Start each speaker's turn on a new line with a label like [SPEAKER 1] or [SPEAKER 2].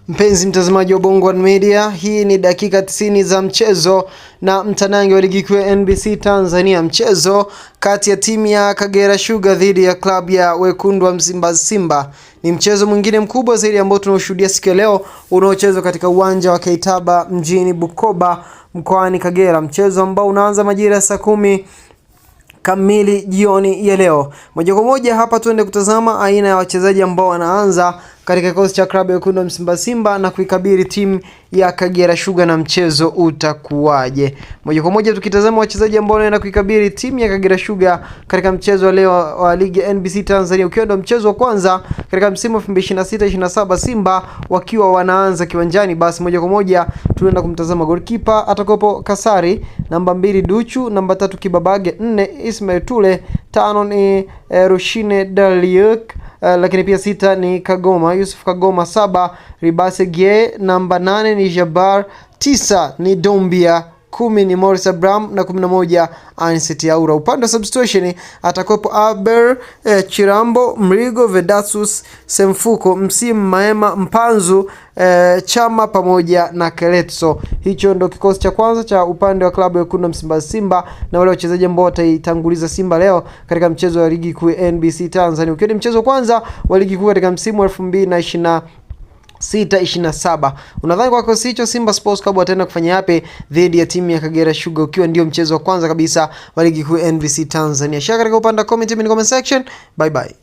[SPEAKER 1] Mpenzi mtazamaji wa Bongo One Media, hii ni dakika 90 za mchezo na mtanange wa ligi kuu ya NBC Tanzania. Mchezo kati ya timu ya Kagera Sugar dhidi ya klabu ya Wekundu wa Msimbazi Simba ni mchezo mwingine mkubwa zaidi ambao tunaoshuhudia siku ya leo, unaochezwa katika uwanja wa Kaitaba mjini Bukoba mkoani Kagera. Mchezo ambao unaanza majira saa 10 kamili jioni ya leo. Moja kwa moja hapa tuende kutazama aina ya wachezaji ambao wanaanza katika kikosi cha klabu ya Wekundu wa Msimbazi Simba na kuikabili timu ya Kagera Sugar na mchezo utakuwaje. Moja kwa moja tukitazama wachezaji ambao wanaenda kuikabili timu ya Kagera Sugar katika mchezo wa leo wa ligi ya NBC Tanzania, ukiwa ndio mchezo wa kwanza katika msimu 2026-27, Simba wakiwa wanaanza kiwanjani. Basi moja kwa moja tunaenda kumtazama goalkeeper atakopo Kasari, namba 2 Duchu, namba 3 Kibabage, 4 Ismail Tule, 5 ni Rushine Daliuk, lakini pia 6 ni Kagoma, Yusuf Kagoma, 7 Ribase Gie, namba 8 ni Jabar, 9 ni Dombia, 10 ni Morris Abraham na 11 Anicet Yaura. Upande wa substitution atakopo Aber, Chirambo, Mrigo, Vedasus, Semfuko, Msimu, Maema, Mpanzu, Chama pamoja na Keletso. Hicho ndo kikosi cha kwanza cha upande wa klabu ya Wekundu wa Msimbazi Simba na wale wachezaji ambao wataitanguliza Simba leo katika mchezo wa ligi kuu ya NBC Tanzania, ukiwa ni mchezo kwanza wa ligi kuu katika msimu wa 2026-27. Unadhani kwa kikosi hicho Simba Sports Club wataenda kufanya yapi dhidi ya timu ya Kagera Sugar, ukiwa ndio mchezo wa kwanza kabisa wa ligi kuu NBC Tanzania? Shaka katika upande wa comment section. Bye bye.